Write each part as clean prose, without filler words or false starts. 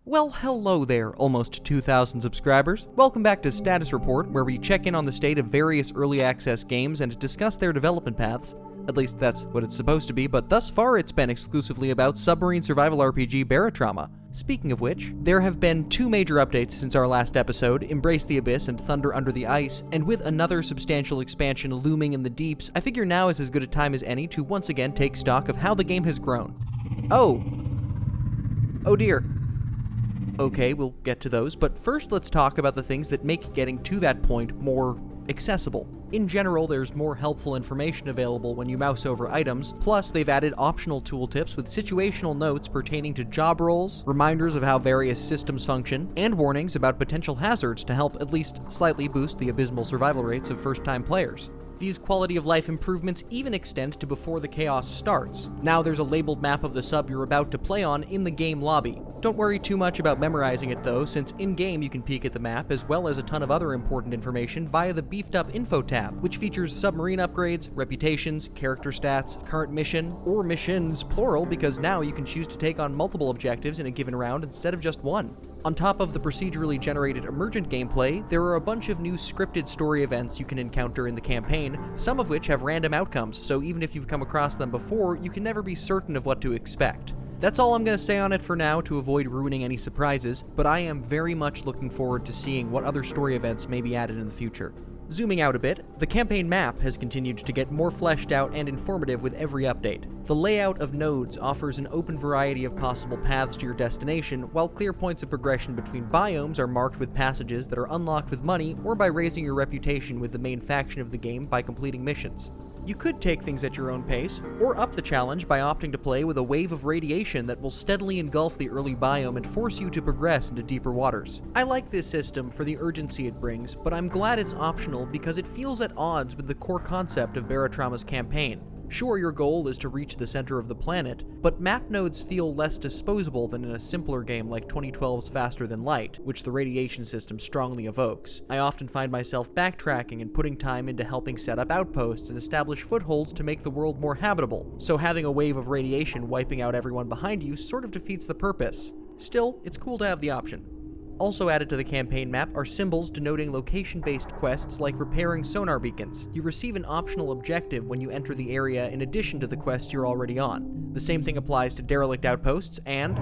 Well, hello there, almost 2,000 subscribers. Welcome back to Status Report, where we check in on the state of various early access games and discuss their development paths. At least that's what it's supposed to be, but thus far it's been exclusively about Submarine survival RPG Barotrauma. Speaking of which, there have been two major updates since our last episode, Embrace the Abyss and Thunder Under the Ice, and with another substantial expansion looming in the deeps, I figure now is as good a time as any to once again take stock of how the game has grown. Oh dear. Okay, we'll get to those, but first let's talk about the things that make getting to that point more accessible. In general, there's more helpful information available when you mouse over items, plus they've added optional tooltips with situational notes pertaining to job roles, reminders of how various systems function, and warnings about potential hazards to help at least slightly boost the abysmal survival rates of first-time players. These quality of life improvements even extend to before the chaos starts. Now there's a labeled map of the sub you're about to play on in the game lobby. Don't worry too much about memorizing it though, since in-game you can peek at the map as well as a ton of other important information via the beefed up info tab, which features submarine upgrades, reputations, character stats, current mission, or missions plural because now you can choose to take on multiple objectives in a given round instead of just one. On top of the procedurally generated emergent gameplay, there are a bunch of new scripted story events you can encounter in the campaign, some of which have random outcomes, so even if you've come across them before, you can never be certain of what to expect. That's all I'm going to say on it for now to avoid ruining any surprises, but I am very much looking forward to seeing what other story events may be added in the future. Zooming out a bit, the campaign map has continued to get more fleshed out and informative with every update. The layout of nodes offers an open variety of possible paths to your destination, while clear points of progression between biomes are marked with passages that are unlocked with money or by raising your reputation with the main faction of the game by completing missions. You could take things at your own pace, or up the challenge by opting to play with a wave of radiation that will steadily engulf the early biome and force you to progress into deeper waters. I like this system for the urgency it brings, but I'm glad it's optional because it feels at odds with the core concept of Barotrauma's campaign. Sure, your goal is to reach the center of the planet, but map nodes feel less disposable than in a simpler game like 2012's Faster Than Light, which the radiation system strongly evokes. I often find myself backtracking and putting time into helping set up outposts and establish footholds to make the world more habitable, so having a wave of radiation wiping out everyone behind you sort of defeats the purpose. Still, it's cool to have the option. Also added to the campaign map are symbols denoting location-based quests like repairing sonar beacons. You receive an optional objective when you enter the area in addition to the quests you're already on. The same thing applies to derelict outposts and...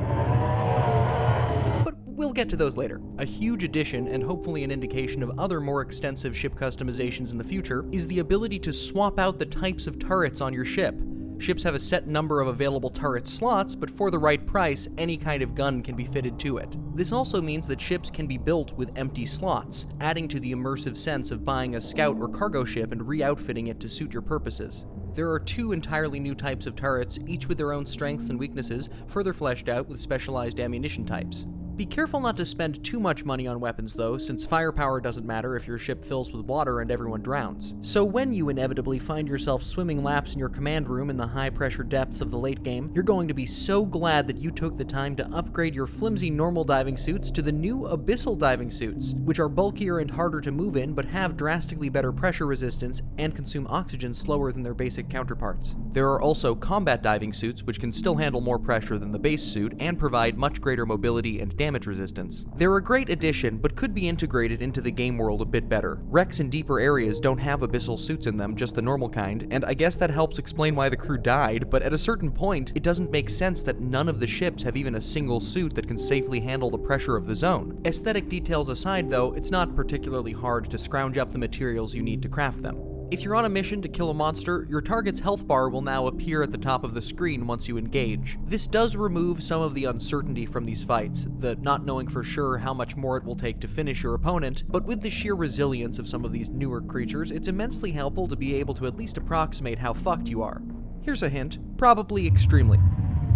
but we'll get to those later. A huge addition, and hopefully an indication of other more extensive ship customizations in the future, is the ability to swap out the types of turrets on your ship. Ships have a set number of available turret slots, but for the right price, any kind of gun can be fitted to it. This also means that ships can be built with empty slots, adding to the immersive sense of buying a scout or cargo ship and re-outfitting it to suit your purposes. There are two entirely new types of turrets, each with their own strengths and weaknesses, further fleshed out with specialized ammunition types. Be careful not to spend too much money on weapons though, since firepower doesn't matter if your ship fills with water and everyone drowns. So when you inevitably find yourself swimming laps in your command room in the high-pressure depths of the late game, you're going to be so glad that you took the time to upgrade your flimsy normal diving suits to the new Abyssal diving suits, which are bulkier and harder to move in but have drastically better pressure resistance and consume oxygen slower than their basic counterparts. There are also combat diving suits which can still handle more pressure than the base suit and provide much greater mobility and damage resistance. They're a great addition, but could be integrated into the game world a bit better. Wrecks in deeper areas don't have abyssal suits in them, just the normal kind, and I guess that helps explain why the crew died, but at a certain point, it doesn't make sense that none of the ships have even a single suit that can safely handle the pressure of the zone. Aesthetic details aside though, it's not particularly hard to scrounge up the materials you need to craft them. If you're on a mission to kill a monster, your target's health bar will now appear at the top of the screen once you engage. This does remove some of the uncertainty from these fights, the not knowing for sure how much more it will take to finish your opponent, but with the sheer resilience of some of these newer creatures, it's immensely helpful to be able to at least approximate how fucked you are. Here's a hint, probably extremely.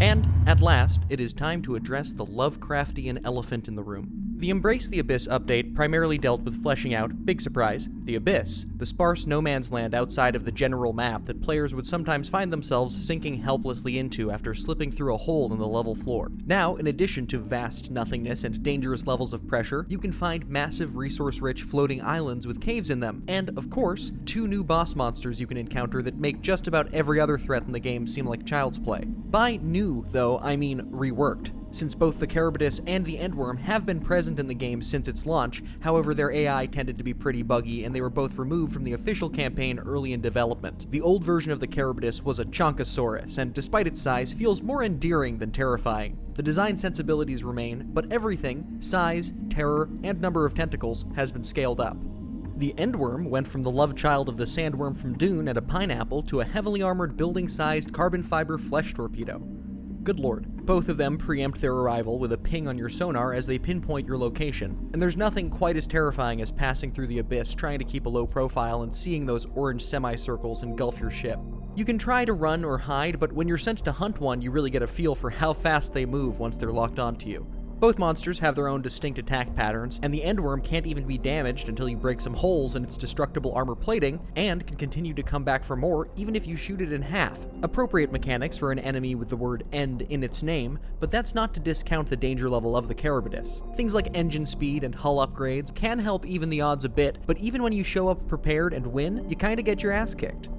And, at last, it is time to address the Lovecraftian elephant in the room. The Embrace the Abyss update primarily dealt with fleshing out, big surprise, the Abyss, the sparse no man's land outside of the general map that players would sometimes find themselves sinking helplessly into after slipping through a hole in the level floor. Now, in addition to vast nothingness and dangerous levels of pressure, you can find massive resource-rich floating islands with caves in them, and, of course, two new boss monsters you can encounter that make just about every other threat in the game seem like child's play. By new, though, I mean reworked. Since both the Carabidus and the Endworm have been present in the game since its launch, however their AI tended to be pretty buggy and they were both removed from the official campaign early in development. The old version of the Carabidus was a Chonkosaurus, and despite its size, feels more endearing than terrifying. The design sensibilities remain, but everything, size, terror, and number of tentacles, has been scaled up. The Endworm went from the love child of the sandworm from Dune and a pineapple to a heavily armored building-sized carbon fiber flesh torpedo. Good lord. Both of them preempt their arrival with a ping on your sonar as they pinpoint your location, and there's nothing quite as terrifying as passing through the abyss trying to keep a low profile and seeing those orange semicircles engulf your ship. You can try to run or hide, but when you're sent to hunt one, you really get a feel for how fast they move once they're locked onto you. Both monsters have their own distinct attack patterns, and the Endworm can't even be damaged until you break some holes in its destructible armor plating, and can continue to come back for more even if you shoot it in half. Appropriate mechanics for an enemy with the word end in its name, but that's not to discount the danger level of the Carabidus. Things like engine speed and hull upgrades can help even the odds a bit, but even when you show up prepared and win, you kinda get your ass kicked.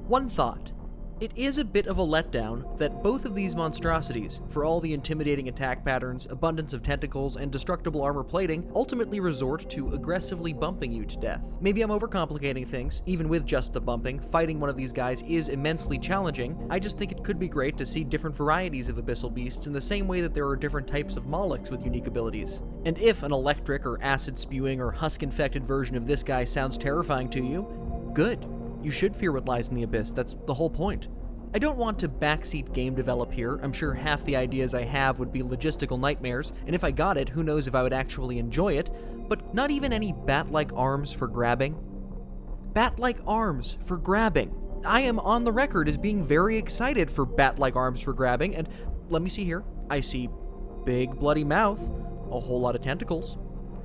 One thought. It is a bit of a letdown that both of these monstrosities, for all the intimidating attack patterns, abundance of tentacles, and destructible armor plating, ultimately resort to aggressively bumping you to death. Maybe I'm overcomplicating things. Even with just the bumping, fighting one of these guys is immensely challenging. I just think it could be great to see different varieties of Abyssal Beasts in the same way that there are different types of Molochs with unique abilities. And if an electric or acid-spewing or husk-infected version of this guy sounds terrifying to you, good. You should fear what lies in the abyss, that's the whole point. I don't want to backseat game develop here. I'm sure half the ideas I have would be logistical nightmares, and if I got it, who knows if I would actually enjoy it, but not even any bat-like arms for grabbing. Bat-like arms for grabbing. I am on the record as being very excited for bat-like arms for grabbing, and let me see here. I see big bloody mouth, a whole lot of tentacles,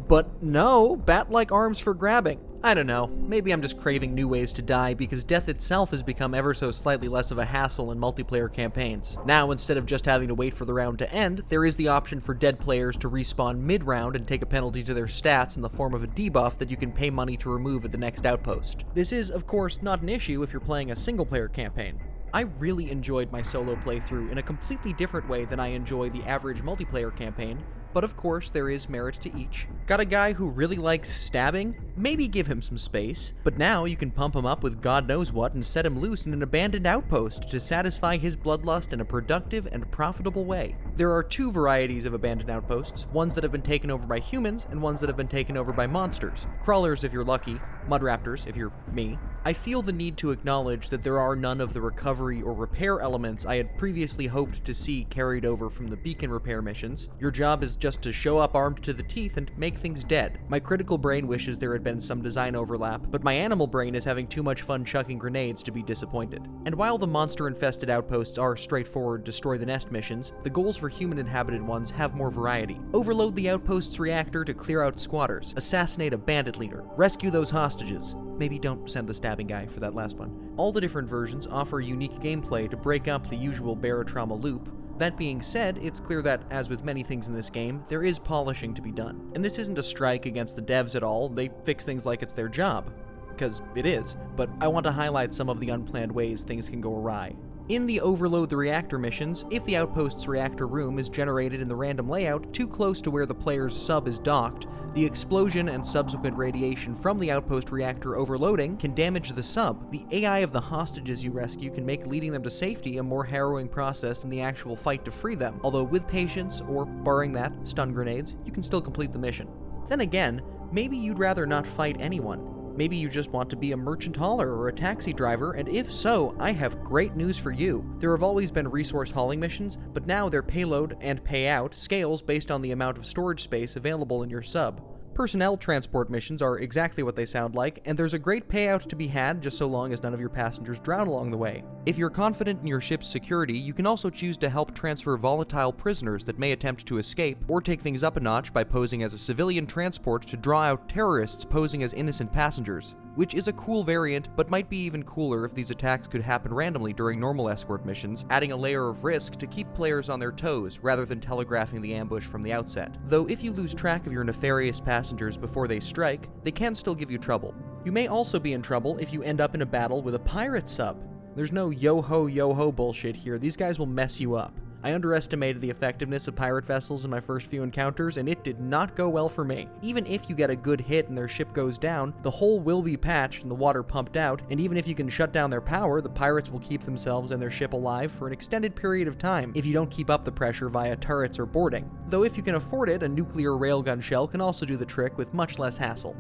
but no bat-like arms for grabbing. I don't know, maybe I'm just craving new ways to die because death itself has become ever so slightly less of a hassle in multiplayer campaigns. Now, instead of just having to wait for the round to end, there is the option for dead players to respawn mid-round and take a penalty to their stats in the form of a debuff that you can pay money to remove at the next outpost. This is, of course, not an issue if you're playing a single-player campaign. I really enjoyed my solo playthrough in a completely different way than I enjoy the average multiplayer campaign, but of course there is merit to each. Got a guy who really likes stabbing? Maybe give him some space, but now you can pump him up with God knows what and set him loose in an abandoned outpost to satisfy his bloodlust in a productive and profitable way. There are two varieties of abandoned outposts, ones that have been taken over by humans and ones that have been taken over by monsters. Crawlers if you're lucky, mudraptors if you're me. I feel the need to acknowledge that there are none of the recovery or repair elements I had previously hoped to see carried over from the beacon repair missions. Your job is just to show up armed to the teeth and make things dead. My critical brain wishes there had been some design overlap, but my animal brain is having too much fun chucking grenades to be disappointed. And while the monster-infested outposts are straightforward destroy the nest missions, the goals for human-inhabited ones have more variety. Overload the outpost's reactor to clear out squatters, assassinate a bandit leader, rescue those hostages. Maybe don't send the stabbing guy for that last one. All the different versions offer unique gameplay to break up the usual Barotrauma loop. That being said, it's clear that, as with many things in this game, there is polishing to be done. And this isn't a strike against the devs at all, they fix things like it's their job. Because it is, but I want to highlight some of the unplanned ways things can go awry. In the Overload the Reactor missions, if the outpost's reactor room is generated in the random layout too close to where the player's sub is docked, the explosion and subsequent radiation from the outpost reactor overloading can damage the sub. The AI of the hostages you rescue can make leading them to safety a more harrowing process than the actual fight to free them, although with patience, or barring that, stun grenades, you can still complete the mission. Then again, maybe you'd rather not fight anyone. Maybe you just want to be a merchant hauler or a taxi driver, and if so, I have great news for you. There have always been resource hauling missions, but now their payload and payout scales based on the amount of storage space available in your sub. Personnel transport missions are exactly what they sound like, and there's a great payout to be had just so long as none of your passengers drown along the way. If you're confident in your ship's security, you can also choose to help transfer volatile prisoners that may attempt to escape, or take things up a notch by posing as a civilian transport to draw out terrorists posing as innocent passengers. Which is a cool variant, but might be even cooler if these attacks could happen randomly during normal escort missions, adding a layer of risk to keep players on their toes rather than telegraphing the ambush from the outset. Though if you lose track of your nefarious passengers before they strike, they can still give you trouble. You may also be in trouble if you end up in a battle with a pirate sub. There's no yo-ho bullshit here, these guys will mess you up. I underestimated the effectiveness of pirate vessels in my first few encounters, and it did not go well for me. Even if you get a good hit and their ship goes down, the hole will be patched and the water pumped out, and even if you can shut down their power, the pirates will keep themselves and their ship alive for an extended period of time if you don't keep up the pressure via turrets or boarding. Though if you can afford it, a nuclear railgun shell can also do the trick with much less hassle.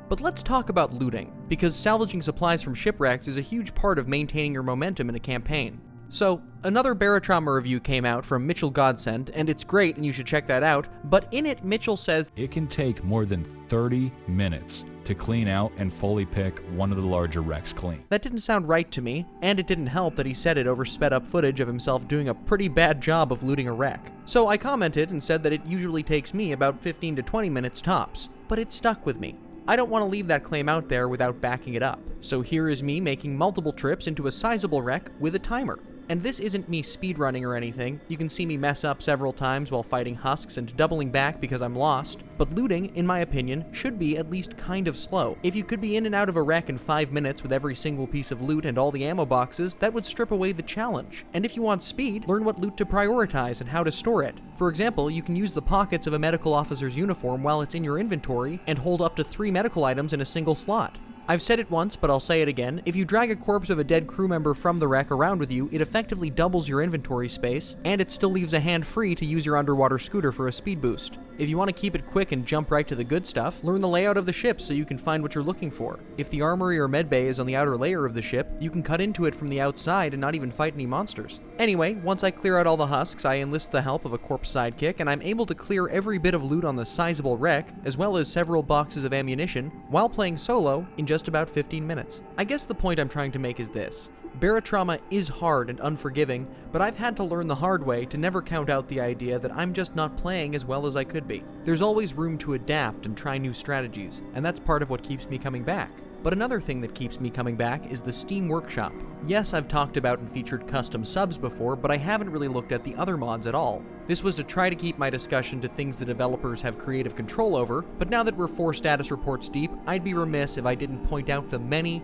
But let's talk about looting, because salvaging supplies from shipwrecks is a huge part of maintaining your momentum in a campaign. So, another Barotrauma review came out from Mitchell Godsend, and it's great and you should check that out, but in it Mitchell says, "It can take more than 30 minutes to clean out and fully pick one of the larger wrecks clean." That didn't sound right to me, and it didn't help that he said it over sped up footage of himself doing a pretty bad job of looting a wreck. So I commented and said that it usually takes me about 15 to 20 minutes tops, but it stuck with me. I don't want to leave that claim out there without backing it up, so here is me making multiple trips into a sizable wreck with a timer. And this isn't me speedrunning or anything. You can see me mess up several times while fighting husks and doubling back because I'm lost, but looting, in my opinion, should be at least kind of slow. If you could be in and out of a wreck in 5 minutes with every single piece of loot and all the ammo boxes, that would strip away the challenge. And if you want speed, learn what loot to prioritize and how to store it. For example, you can use the pockets of a medical officer's uniform while it's in your inventory and hold up to 3 medical items in a single slot. I've said it once, but I'll say it again. If you drag a corpse of a dead crew member from the wreck around with you, it effectively doubles your inventory space, and it still leaves a hand free to use your underwater scooter for a speed boost. If you want to keep it quick and jump right to the good stuff, learn the layout of the ship so you can find what you're looking for. If the armory or medbay is on the outer layer of the ship, you can cut into it from the outside and not even fight any monsters. Anyway, once I clear out all the husks, I enlist the help of a corpse sidekick, and I'm able to clear every bit of loot on the sizable wreck, as well as several boxes of ammunition, while playing solo in just about 15 minutes. I guess the point I'm trying to make is this. Barotrauma is hard and unforgiving, but I've had to learn the hard way to never count out the idea that I'm just not playing as well as I could be. There's always room to adapt and try new strategies, and that's part of what keeps me coming back. But another thing that keeps me coming back is the Steam Workshop. Yes, I've talked about and featured custom subs before, but I haven't really looked at the other mods at all. This was to try to keep my discussion to things the developers have creative control over, but now that we're 4 status reports deep, I'd be remiss if I didn't point out the many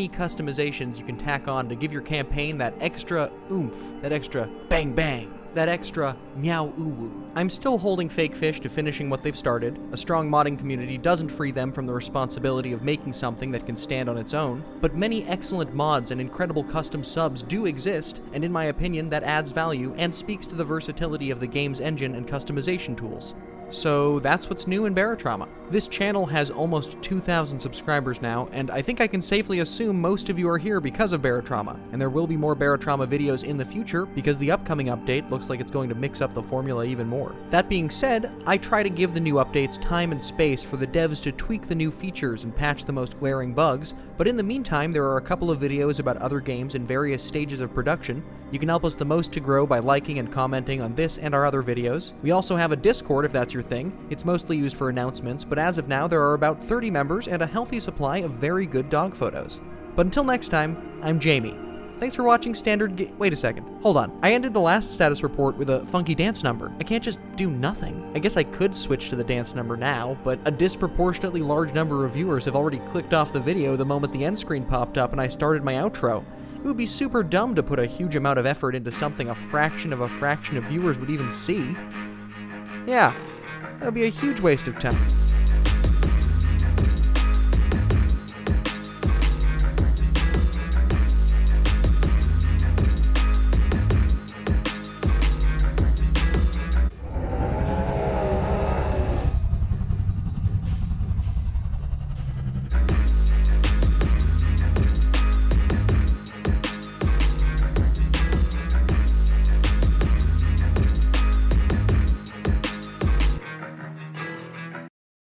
customizations you can tack on to give your campaign that extra oomph, that extra bang bang, that extra meow ooh woo. I'm still holding Fake Fish to finishing what they've started. A strong modding community doesn't free them from the responsibility of making something that can stand on its own, but many excellent mods and incredible custom subs do exist, and in my opinion that adds value and speaks to the versatility of the game's engine and customization tools. So that's what's new in Barotrauma. This channel has almost 2,000 subscribers now, and I think I can safely assume most of you are here because of Barotrauma, and there will be more Barotrauma videos in the future because the upcoming update looks like it's going to mix up the formula even more. That being said, I try to give the new updates time and space for the devs to tweak the new features and patch the most glaring bugs, but in the meantime there are a couple of videos about other games in various stages of production. You can help us the most to grow by liking and commenting on this and our other videos. We also have a Discord if that's your thing. It's mostly used for announcements, but as of now there are about 30 members and a healthy supply of very good dog photos. But until next time, I'm Jamie. Thanks for watching Wait a second. Hold on. I ended the last status report with a funky dance number. I can't just do nothing. I guess I could switch to the dance number now, but a disproportionately large number of viewers have already clicked off the video the moment the end screen popped up and I started my outro. It would be super dumb to put a huge amount of effort into something a fraction of viewers would even see. Yeah, that would be a huge waste of time.